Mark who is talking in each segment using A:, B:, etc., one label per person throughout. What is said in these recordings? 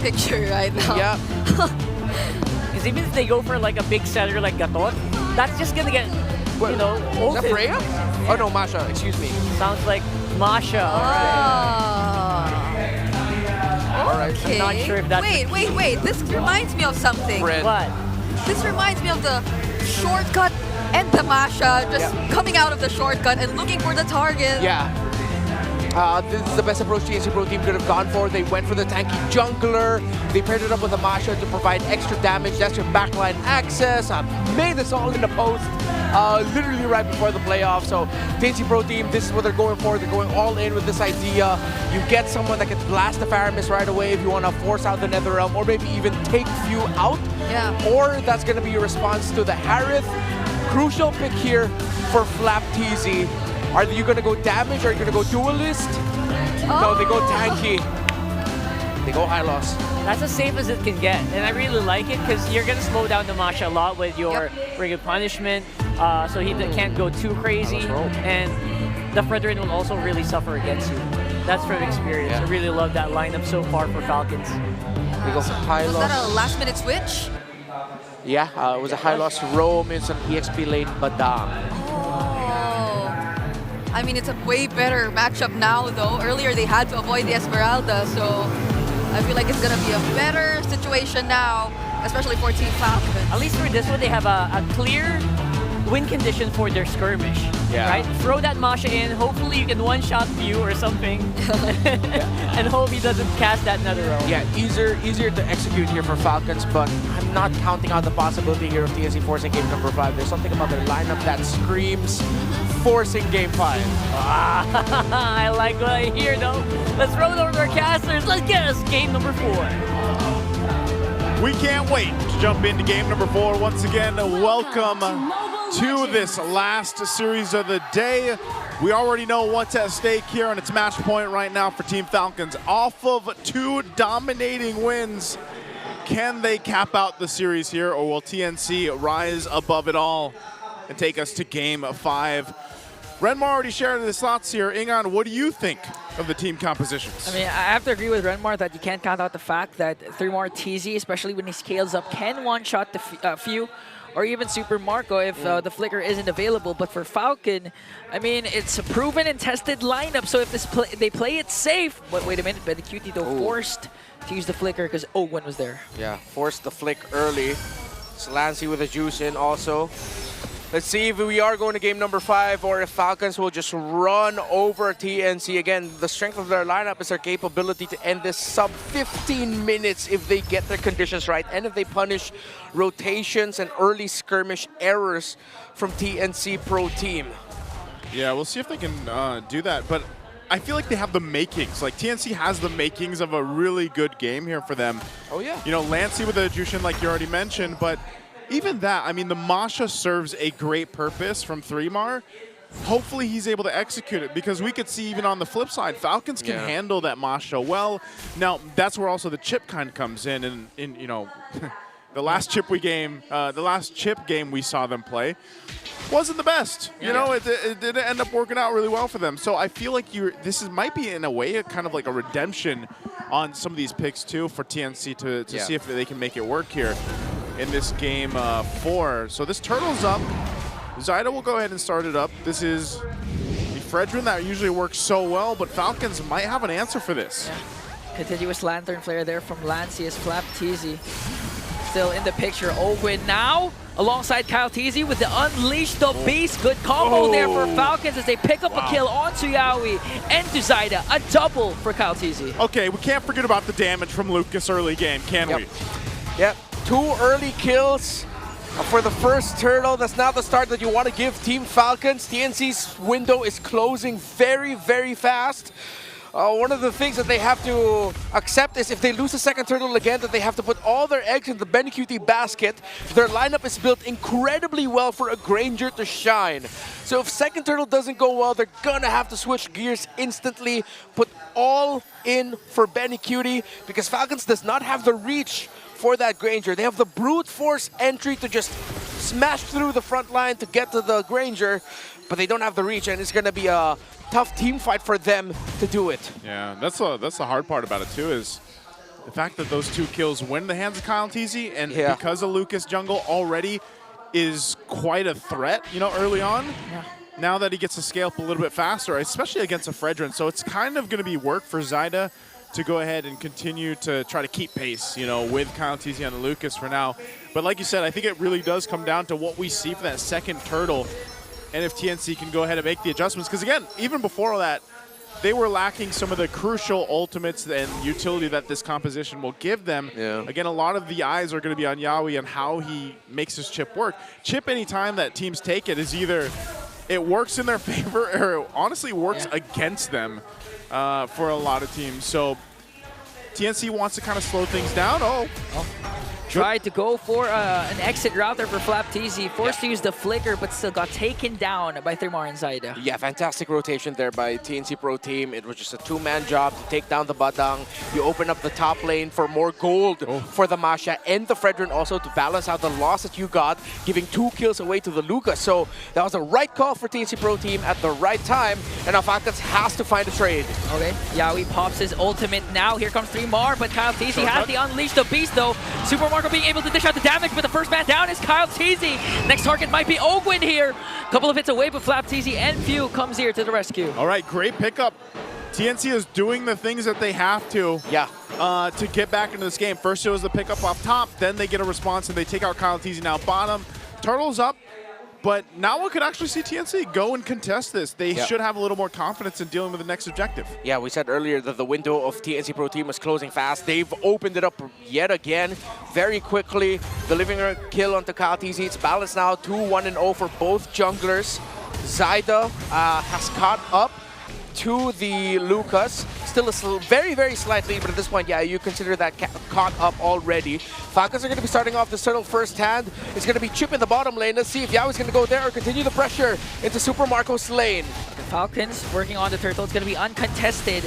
A: picture right now.
B: Yeah.
C: Because even if they go for like a big setter like Gatot, that's just gonna get, you know,
B: Is
C: ulted.
B: that Freya? Oh no, Masha, excuse me.
C: Sounds like Masha.
B: Alright.
A: Okay.
C: I'm not sure if that's
A: Wait. This reminds me of something.
B: Fred.
C: What?
A: This reminds me of the shortcut and the Masha just coming out of the shortcut and looking for the target.
B: Yeah. This is the best approach TNC Pro Team could have gone for. They went for the tanky jungler. They paired it up with a Masha to provide extra damage. That's your backline access. Made this all in the post. Literally right before the playoffs. So TNC Pro Team, this is what they're going for. They're going all in with this idea. You get someone that can blast the Faramis right away if you want to force out the Netherrealm, or maybe even take few out.
A: Yeah.
B: Or that's going to be your response to the Harith. Crucial pick here for flapTZ. Are you going to go damage? Are you going to go duelist? No, they go tanky. They go high loss.
C: That's as safe as it can get, and I really like it because you're gonna slow down the Masha a lot with your Ring of Punishment, so he can't go too crazy, and the Fredrin will also really suffer against you. That's from experience. I really love that lineup so far for Falcons.
B: They go for high
A: Was
B: loss.
A: that a last-minute switch?
B: Yeah, it was a high loss roam in some EXP lane Badang.
A: I mean, it's a way better matchup now, though. Earlier, they had to avoid the Esmeralda, so I feel like it's going to be a better situation now, especially for Team Falcons.
C: At least for this one, they have a clear win condition for their skirmish.
B: Yeah.
C: Right? Throw that Masha in. Hopefully, you can one-shot View or something, and hope he doesn't cast that Netherrealm.
B: Yeah, easier to execute here for Falcons, but I'm not counting out the possibility here of TNC forcing game number 5. There's something about their lineup that screams forcing game 5.
C: I like what I hear, though. Let's roll over our casters. Let's get us game number 4.
D: We can't wait to jump into game number 4. Once again, welcome to this last series of the day. We already know what's at stake here, and it's match point right now for Team Falcons. Off of 2 dominating wins, can they cap out the series here, or will TNC rise above it all and take us to game 5? Renmar already shared his thoughts here. Ingan, what do you think of the team compositions?
E: I mean, I have to agree with Renmar that you can't count out the fact that 3-Mar TZ, especially when he scales up, can one-shot the few, or even Super Marco if the flicker isn't available. But for Falcon, I mean, it's a proven and tested lineup, so if they play it safe. But wait a minute, BeniQt though forced to use the flicker because Owen was there.
B: Yeah, forced the flick early. Slancy with a juice in also. Let's see if we are going to game number 5 or if Falcons will just run over TNC. Again, the strength of their lineup is their capability to end this sub 15 minutes if they get their conditions right and if they punish rotations and early skirmish errors from TNC Pro Team.
D: Yeah, we'll see if they can do that, but I feel like they have the makings. Like, TNC has the makings of a really good game here for them.
B: Oh, yeah.
D: You know, Lancey with the Jushin, like you already mentioned, but even that, I mean, the Masha serves a great purpose from 3-Mar. Hopefully he's able to execute it, because we could see even on the flip side, Falcons can handle that Masha well. Now, that's where also the chip kind of comes in, and you know, the last chip game we saw them play wasn't the best. You know, it didn't end up working out really well for them. So I feel like might be in a way a kind of like a redemption on some of these picks too for TNC to see if they can make it work here in this game 4. So this turtle's up. Zyda will go ahead and start it up. This is the Fredrin that usually works so well, but Falcons might have an answer for this.
E: Yeah. Continuous Lantern Flare there from Lancey as flapTZ still in the picture. Owen now alongside KyleTZ with the Unleash the Beast. Good combo there for Falcons as they pick up a kill onto Yaoi and to Zyda. A double for KyleTZ.
D: Okay, we can't forget about the damage from Lucas early game, can we?
B: Yep, 2 early kills for the first turtle. That's not the start that you want to give Team Falcons. TNC's window is closing very, very fast. One of the things that they have to accept is if they lose the second turtle again, that they have to put all their eggs in the BeniQt basket. Their lineup is built incredibly well for a Granger to shine. So if second turtle doesn't go well, they're gonna have to switch gears instantly, put all in for BeniQt, because Falcons does not have the reach for that Granger. They have the brute force entry to just smash through the front line to get to the Granger, but they don't have the reach, and it's gonna be a tough team fight for them to do it.
D: Yeah, that's the hard part about it too, is the fact that those 2 kills went in the hands of Kyle TZ, and
B: Yeah.
D: because of Lucas jungle already is quite a threat, you know, early on.
E: Yeah.
D: Now that he gets to scale up a little bit faster, especially against a Fredrin, so it's kind of going to be work for Zyda to go ahead and continue to try to keep pace, you know, with Kyle TZ and Lucas for now. But like you said, I think it really does come down to what we see for that second turtle, and if TNC can go ahead and make the adjustments. Because again, even before that, they were lacking some of the crucial ultimates and utility that this composition will give them.
B: Yeah.
D: Again, a lot of the eyes are going to be on Yawi and how he makes his chip work. Chip, anytime that teams take it, is either it works in their favor or it honestly works against them for a lot of teams. So TNC wants to kind of slow things down.
E: Tried to go for an exit route there for flapTZ. Forced to use the flicker, but still got taken down by 3mar and Zyda.
B: Yeah, fantastic rotation there by TNC Pro Team. It was just a 2-man job to take down the Badang. You open up the top lane for more gold for the Masha and the Fredrin also to balance out the loss that you got, giving 2 kills away to the Lucas. So that was the right call for TNC Pro Team at the right time. And now Falcons has to find a trade.
E: Okay, Yawi pops his ultimate now. Here comes 3mar, but Kyle TZ has the Unleash the Beast though. Super Marco being able to dish out the damage, but the first man down is Kyle TZ. Next target might be Ogwin here. Couple of hits away, but flapTZ and Few comes here to the rescue.
D: All right, great pickup. TNC is doing the things that they have to get back into this game. First it was the pickup off top, then they get a response and they take out Kyle TZ now bottom. Turtle's up, but now one could actually see TNC go and contest this. They should have a little more confidence in dealing with the next objective.
B: Yeah, we said earlier that the window of TNC Pro Team was closing fast. They've opened it up yet again very quickly, delivering a kill onto Kyle TZ. It's balanced now, 2-1-0 for both junglers. Zyda has caught up to the Lucas. Still a very, very slight lead, but at this point, yeah, you consider that caught up already. Falcons are going to be starting off this turtle first hand. It's going to be Chip in the bottom lane. Let's see if Yaoi's going to go there or continue the pressure into Super Marco's lane.
E: The Falcons working on the turtle. It's going to be uncontested.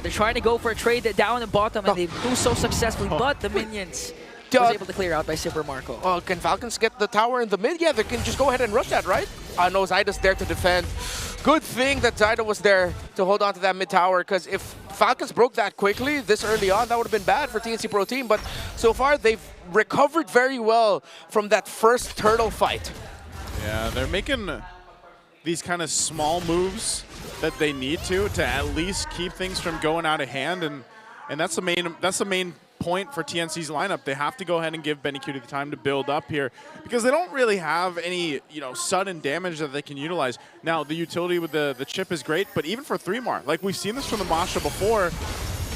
E: They're trying to go for a trade down the bottom, and they do so successfully, but the minions was able to clear out by Super Marco.
B: Can Falcons get the tower in the mid? Yeah, they can just go ahead and rush that, right? No, Zyda's there to defend. Good thing that Zyda was there to hold on to that mid tower, because if Falcons broke that quickly this early on, that would have been bad for TNC Pro Team. But so far, they've recovered very well from that first turtle fight.
D: Yeah, they're making these kind of small moves that they need to at least keep things from going out of hand, and that's the main point for TNC's lineup. They have to go ahead and give Benny Cutie the time to build up here, because they don't really have any, sudden damage that they can utilize. Now, the utility with the chip is great, but even for 3mar, like we've seen this from the Masha before,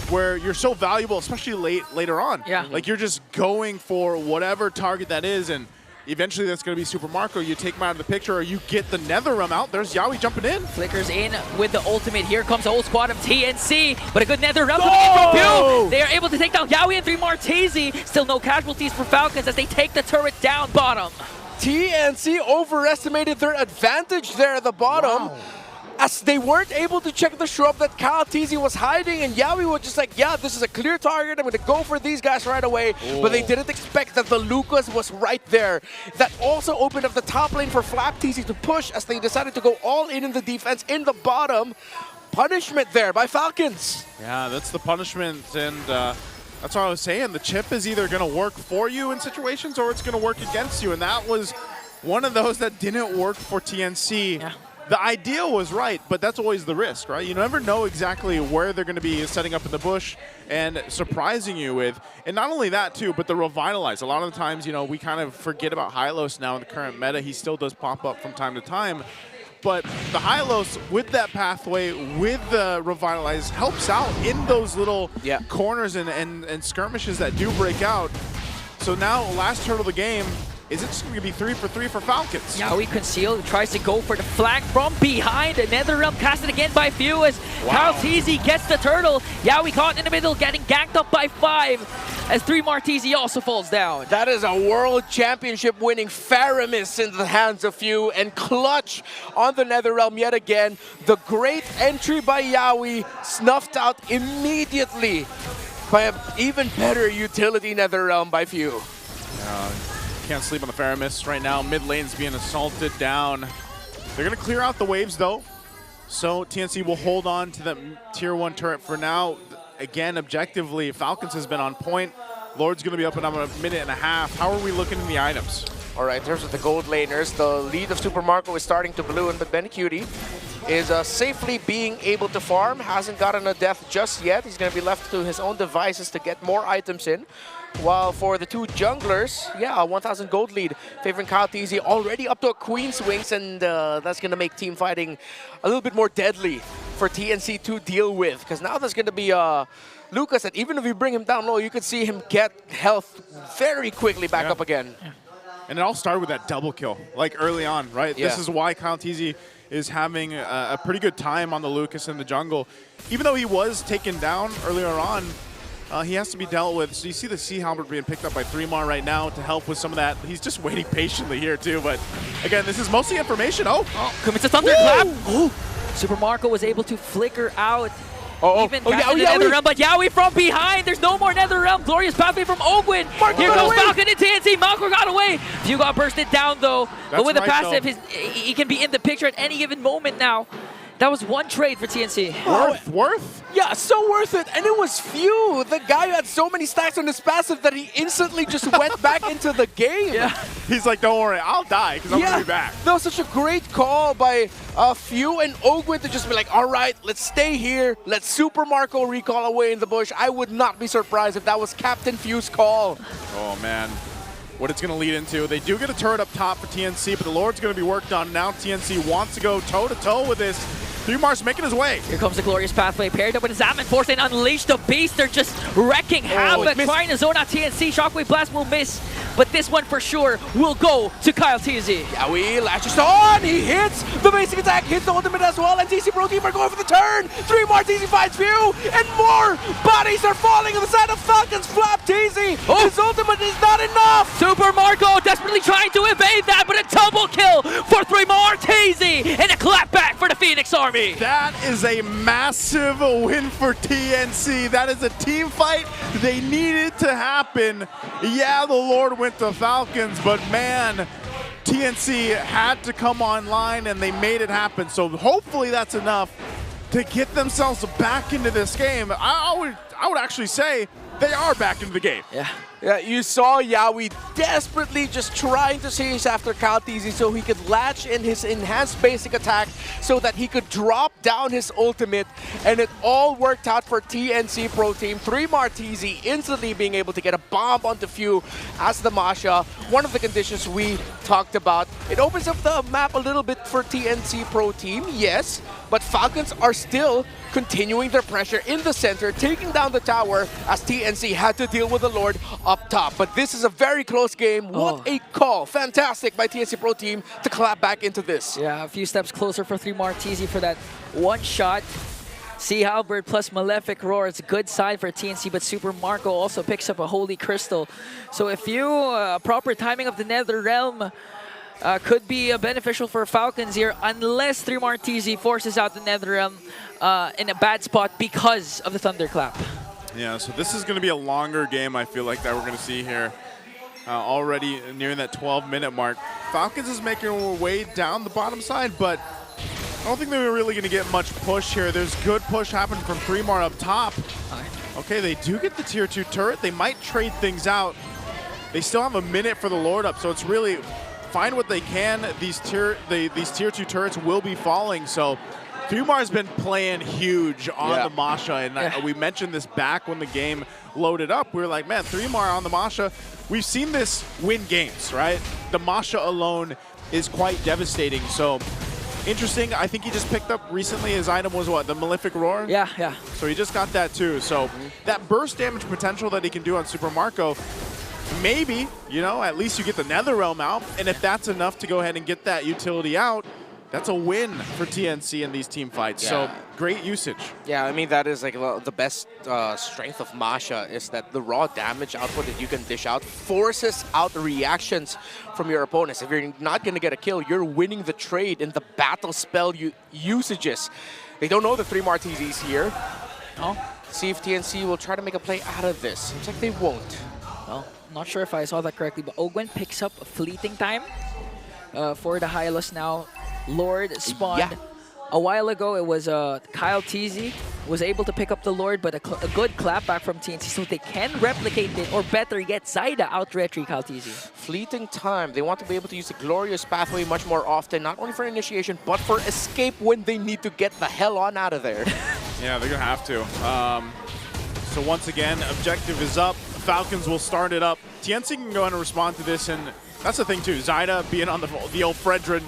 D: where you're so valuable, especially later on.
E: Yeah.
D: Like you're just going for whatever target that is, and eventually that's going to be Super Marco. You take him out of the picture, or you get the Nether Realm out. There's Yawi jumping in.
E: Flickers in with the ultimate. Here comes the whole squad of TNC, but a good Nether Realm coming in from Pew. They are able to take down Yawi and 3mar TZ. Still no casualties for Falcons as they take the turret down bottom.
B: TNC overestimated their advantage there at the bottom. Wow. As they weren't able to check the shrub that Kyle TZ was hiding, and Yawi was just like, yeah, this is a clear target, I'm going to go for these guys right away. But they didn't expect that the Lucas was right there. That also opened up the top lane for flapTZ to push, as they decided to go all in the defense in the bottom. Punishment there by Falcons.
D: Yeah, that's the punishment, and that's what I was saying. The chip is either going to work for you in situations, or it's going to work against you, and that was one of those that didn't work for TNC.
E: Yeah.
D: The idea was right, but that's always the risk, right? You never know exactly where they're going to be setting up in the bush and surprising you with. And not only that, too, but the Revitalize. A lot of the times, we kind of forget about Hylos now in the current meta. He still does pop up from time to time. But the Hylos, with that pathway, with the Revitalize, helps out in those little corners and skirmishes that do break out. So now, last turtle of the game, is it just going to be 3 for 3 for Falcons?
E: Yawi concealed, tries to go for the flank from behind. Nether Realm casted again by Few as Kyle TZ gets the turtle. Yawi caught in the middle, getting ganked up by 5 as 3mar TZ also falls down.
B: That is a World Championship winning Faramis in the hands of Few, and clutch on the Nether Realm yet again. The great entry by Yawi snuffed out immediately by an even better utility Nether Realm by Few.
D: Can't sleep on the Faramis right now. Mid lane's being assaulted down. They're going to clear out the waves, though. So TNC will hold on to that tier 1 turret for now. again, objectively, Falcons has been on point. Lord's going to be up in a minute and a half. How are we looking in the items?
B: All right, in terms of the gold laners, the lead of Super Marco is starting to balloon, but Benecutie is safely being able to farm. Hasn't gotten a death just yet. He's going to be left to his own devices to get more items in. While for the two junglers, yeah, a 1,000 gold lead, favoring Kyle TZ already up to a Queen's Wings, and that's going to make team fighting a little bit more deadly for TNC to deal with. Because now there's going to be Lucas, and even if you bring him down low, you could see him get health very quickly back up again.
D: Yeah. And it all started with that double kill, like early on, right?
B: Yeah.
D: This is why Kyle TZ is having a pretty good time on the Lucas in the jungle. Even though he was taken down earlier on, he has to be dealt with. So you see the Sea Halberd being picked up by 3mar right now to help with some of that. He's just waiting patiently here too, but again, this is mostly information.
E: Commits a thunderclap. Super Marco was able to flicker out. Even captain the Nether Realm, but Yaoi from behind. There's no more Nether Realm. Glorious pathway from Ogwin. Here goes Falcon and TNC. Malco got away. Few got bursted down though. But with the passive, he can be in the picture at any given moment now. That was one trade for TNC.
D: Worth?
B: Yeah, so worth it. And it was few. The guy had so many stacks on his passive that he instantly just went back into the game.
E: Yeah.
D: He's like, don't worry, I'll die because I'm going to be back.
B: That was such a great call by Few and Ogwin to just be like, all right, let's stay here. Let Super Marco recall away in the bush. I would not be surprised if that was Captain Few's call.
D: Oh, man. What it's going to lead into. They do get a turret up top for TNC, but the Lord's going to be worked on. Now TNC wants to go toe-to-toe with this. 3mar's making his way.
E: Here comes the Glorious Pathway paired up with Zaman, forcing Unleash the Beast. They're just wrecking havoc, trying to zone out TNC. Shockwave Blast will miss, but this one for sure will go to Kyle TZ.
B: Yaoi latches on, he hits the basic attack, hits the ultimate as well, and TC Pro Team are going for the turn. 3mar TZ finds Few, and more bodies are falling on the side of Falcons. Flap TZ, his ultimate is not enough.
E: Super Marco desperately trying to evade that, but a double kill for 3mar TZ, and a clapback for the Phoenix Army.
D: That is a massive win for TNC. That is a team fight they needed to happen. Yeah, the Lord went to Falcons, but man, TNC had to come online and they made it happen. So hopefully that's enough to get themselves back into this game. I would actually say they are back into the game.
B: Yeah, you saw Yaoi desperately just trying to chase after Kyle TZ so he could latch in his enhanced basic attack so that he could drop down his ultimate, and it all worked out for TNC Pro Team. 3mar TZ instantly being able to get a bomb onto Few as the Masha. One of the conditions we talked about. It opens up the map a little bit for TNC Pro Team, yes, but Falcons are still continuing their pressure in the center, taking down the tower as TNC had to deal with the Lord up top. But this is a very close game. What a call. Fantastic by TNC Pro Team to clap back into this.
E: Yeah, a few steps closer for 3mar TZ for that one shot. Sea Halberd plus Malefic Roar. It's a good sign for TNC, but Super Marco also picks up a Holy Crystal. So if you, proper timing of the Nether Realm could be beneficial for Falcons here, unless 3mar TZ forces out the Nether Realm in a bad spot because of the Thunderclap.
D: Yeah, so this is going to be a longer game, I feel like, that we're going to see here. Already nearing that 12-minute mark. Falcons is making their way down the bottom side, but I don't think they were really going to get much push here. There's good push happening from 3mar up top. Okay, they do get the tier 2 turret. They might trade things out. They still have a minute for the Lord up, so it's really find what they can. These tier 2 turrets will be falling, so 3mar's been playing huge on the Masha, and we mentioned this back when the game loaded up. We were like, man, 3mar on the Masha. We've seen this win games, right? The Masha alone is quite devastating, so interesting. I think he just picked up recently, his item was what, the Malefic Roar?
E: Yeah.
D: So he just got that too. So that burst damage potential that he can do on Super Marco, maybe, you know, at least you get the Nether Realm out, and if that's enough to go ahead and get that utility out, that's a win for TNC in these team fights. So great usage.
B: Yeah, I mean, that is like the best strength of Masha is that the raw damage output that you can dish out forces out the reactions from your opponents. If you're not going to get a kill, you're winning the trade in the battle spell usages. They don't know the 3mar TZ's here. See if TNC will try to make a play out of this. Seems like they won't.
E: Well, not sure if I saw that correctly, but Ogwen picks up a fleeting time for the Hylos now. Lord spawned a while ago. It was Kyle TZ was able to pick up the Lord, but a good clapback from TNC, so they can replicate it, or better, get Zaida out retry Kyle TZ.
B: Fleeting time. They want to be able to use the glorious pathway much more often, not only for initiation, but for escape when they need to get the hell on out of there.
D: Yeah, they're going to have to. So once again, objective is up. Falcons will start it up. TNC can go ahead and respond to this, and that's the thing too. Zaida being on the old Fredrin,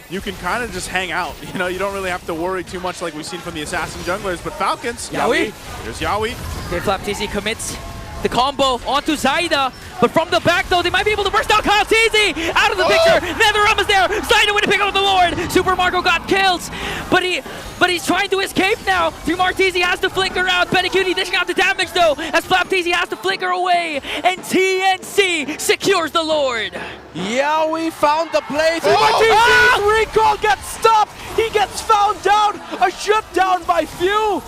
D: you can kind of just hang out. You know, you don't really have to worry too much like we've seen from the Assassin junglers, but Falcons,
E: Yawi.
D: There's Yawi.
E: Okay, Flap TZ commits the combo onto Zaida, but from the back though, they might be able to burst out Kyle TZ out of the picture. Netherrealm is there. Zaida went to pick up the Lord. Super Marco got kills, but he's trying to escape now. 3mar TZ has to flicker out. Cutie dishing out the damage though, as Flap TZ has to flicker away, and TNC secures the Lord.
B: Yawi found the play. 3mar TZ's recall gets stopped. He gets found down. A shutdown by few.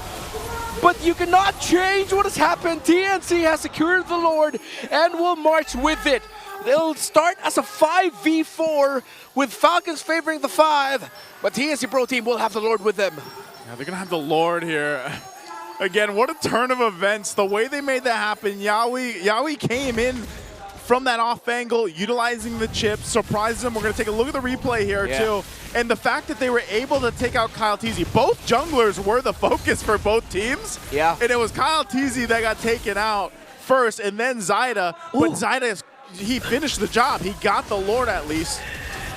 B: But you cannot change what has happened. TNC has secured the Lord and will march with it. They'll start as a 5v4 with Falcons favoring the 5, but TNC Pro Team will have the Lord with them.
D: Yeah, they're going to have the Lord here. Again, what a turn of events. The way they made that happen, Yawi came in from that off angle, utilizing the chip, surprised them. We're going to take a look at the replay here too. And the fact that they were able to take out Kyle TZ. Both junglers were the focus for both teams.
B: Yeah.
D: And it was Kyle TZ that got taken out first, and then Zaida. But Zaida, he finished the job. He got the Lord at least.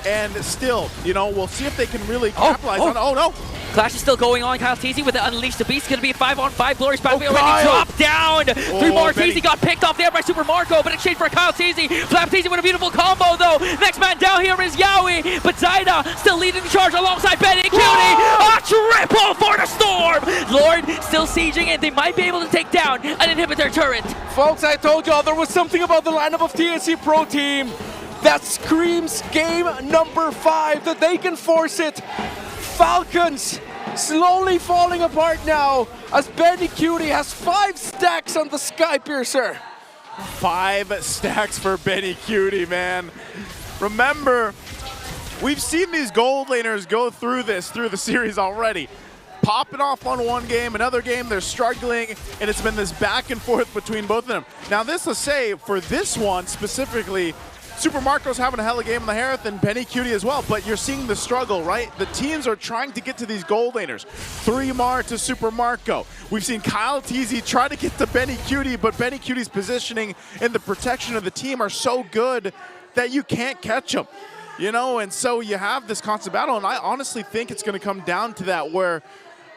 D: And still, you know, we'll see if they can really capitalize on it. Oh, no.
E: Clash is still going on. Kyle TZ with the Unleash the Beast. Going to be a 5-on-5. Glorious pathway already dropped down. 3mar TZ got picked off there by Super Marco, but exchange for Kyle TZ. Flap TZ with a beautiful combo though. Next man down here is Yawi, but Zaida still leading the charge alongside Benny Cutie. A triple for the Storm. Lord still sieging, and they might be able to take down an inhibitor turret.
B: Folks, I told y'all there was something about the lineup of TNC Pro Team that screams game number 5, that they can force it. Falcons slowly falling apart now as Benny Cutie has 5 stacks on the Skypiercer.
D: 5 stacks for Benny Cutie, man. Remember, we've seen these gold laners go through the series already. Popping off on one game, another game they're struggling, and it's been this back and forth between both of them. Now this to say, for this one specifically, Super Marco's having a hell of a game on the Harith, and Benny Cutie as well, but you're seeing the struggle, right? The teams are trying to get to these gold laners. 3mar to Super Marco. We've seen Kyle TZ try to get to Benny Cutie, but Benny Cutie's positioning and the protection of the team are so good that you can't catch him. You know, and so you have this constant battle, and I honestly think it's going to come down to that, where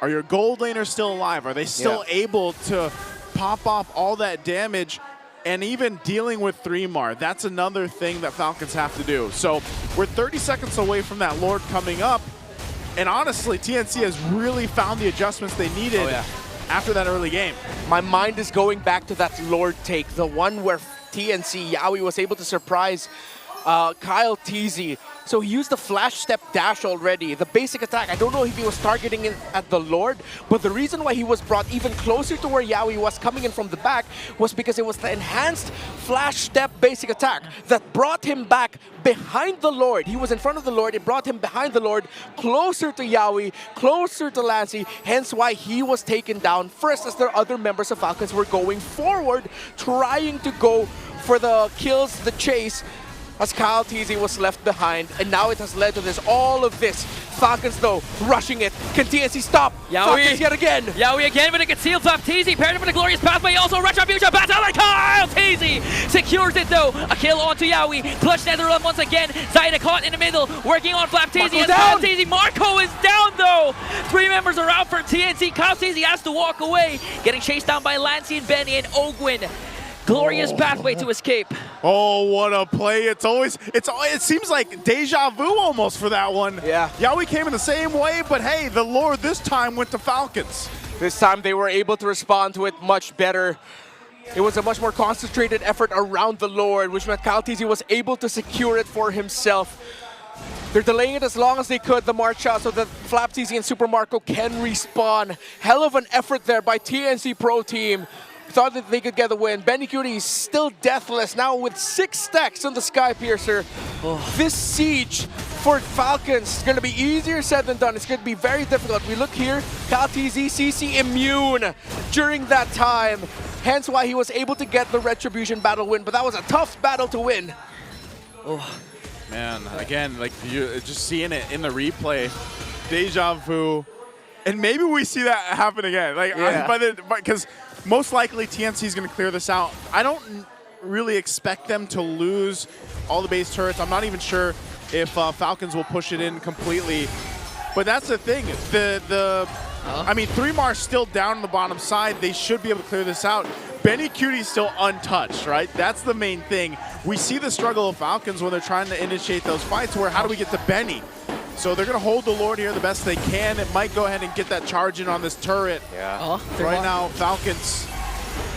D: are your gold laners still alive? Are they still able to pop off all that damage? And even dealing with 3mar, that's another thing that Falcons have to do. So we're 30 seconds away from that Lord coming up. And honestly, TNC has really found the adjustments they needed after that early game.
B: My mind is going back to that Lord take, the one where TNC, Yawi was able to surprise Kyle TZ. So he used the flash step dash already, the basic attack. I don't know if he was targeting it at the Lord, but the reason why he was brought even closer to where Yawi was coming in from the back was because it was the enhanced flash step basic attack that brought him back behind the Lord. He was in front of the Lord, it brought him behind the Lord, closer to Yawi, closer to Lancey, hence why he was taken down first, as their other members of Falcons were going forward, trying to go for the kills, the chase, as Kyle TZ was left behind, and now it has led to this, all of this. Falcons though, rushing it. Can TNC stop? Falcons yet again.
E: Yawi again with a concealed Flap TZ, paired up with a glorious pathway, also Retribution battle like Kyle TZ secures it though. A kill onto Yawi, clutch Netherrealm once again. Zaida caught in the middle, working on Flap TZ and Kyle TZ. Marco is down though. 3 members are out for TNC. Kyle TZ has to walk away, getting chased down by Lancey and Benny and Ogwin. Glorious pathway to escape.
D: Oh, what a play. It seems like deja vu almost for that one.
B: Yeah.
D: Yawi came in the same way, but hey, the Lord this time went to Falcons.
B: This time they were able to respond to it much better. It was a much more concentrated effort around the Lord, which meant Kyle TZ was able to secure it for himself. They're delaying it as long as they could, the March shot, so that Flap TZ and Super Marco can respawn. Hell of an effort there by TNC Pro Team. Thought that they could get the win. Benny Cutie is still deathless now with 6 stacks on the Skypiercer. This siege for Falcons. It's going to be easier said than done. It's going to be very difficult. We look here, CalTZ, CC immune during that time. Hence why he was able to get the Retribution battle win. But that was a tough battle to win.
D: Oh, man, again, like you just seeing it in the replay, deja vu. And maybe we see that happen again. Like, because most likely TNC is going to clear this out. I don't really expect them to lose all the base turrets. I'm not even sure if Falcons will push it in completely. But that's the thing. I mean, 3mar still down on the bottom side. They should be able to clear this out. Benny Cutie's still untouched, right? That's the main thing. We see the struggle of Falcons when they're trying to initiate those fights where how do we get to Benny? So they're going to hold the Lord here the best they can. It might go ahead and get that charge in on this turret.
B: Yeah.
D: Right now, Falcons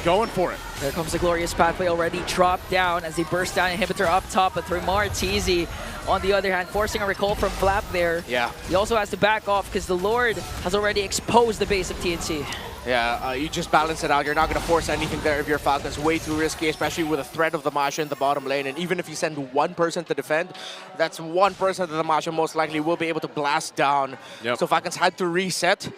D: going for it.
E: There comes the Glorious Pathway already dropped down as they burst down inhibitor up top, but 3mar TZ on the other hand forcing a recall from Flap there.
B: Yeah.
E: He also has to back off because the Lord has already exposed the base of TNC.
B: Yeah, you just balance it out. You're not going to force anything there if you're Falcons. Way too risky, especially with the threat of the Masha in the bottom lane. And even if you send one person to defend, that's one person that the Masha most likely will be able to blast down.
D: Yep.
B: So Falcons had to reset.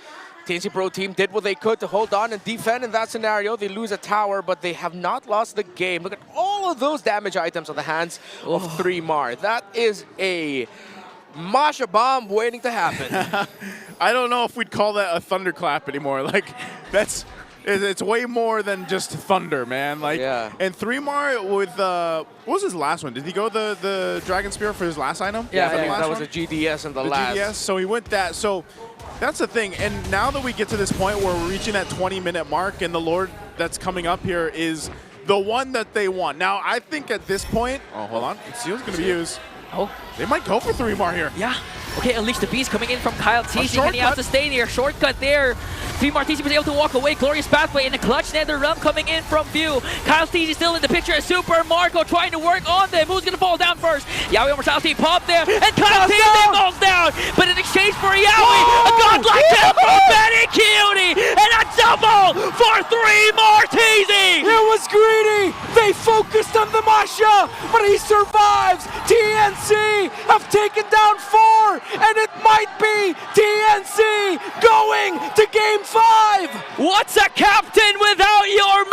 B: TNC Pro team did what they could to hold on and defend in that scenario. They lose a tower, but they have not lost the game. Look at all of those damage items on the hands of 3mar. That is a Masha bomb waiting to happen.
D: I don't know if we'd call that a thunderclap anymore. Like, it's way more than just thunder, man. Like, and 3mar with what was his last one? Did he go the Dragon Spear for his last item?
B: Yeah, that was a GDS in the last.
D: GDS, so he went that. So that's the thing. And now that we get to this point where we're reaching that 20-minute mark and the Lord that's coming up here is the one that they want. Now, I think at this point, hold on, Seal's going to be used.
E: Oh,
D: they might go for 3mar here.
E: Yeah. Okay, Unleash the Beast coming in from Kyle TC. Can he have to stay here? Shortcut there. 3mar TC was able to walk away. Glorious Pathway in the clutch. Nether Realm coming in from view. Kyle TC still in the picture. Super Marco trying to work on them. Who's going to fall down first? Yaoi Immortality popped there. And Kyle TC falls down. But in exchange for Yaoi, a godlike kill from Benny Cutie. And a double for 3mar TC.
B: It was greedy. They focused on the Masha, but he survives. TNC have taken down 4. And it might be TNC going to Game 5!
E: What's a captain without your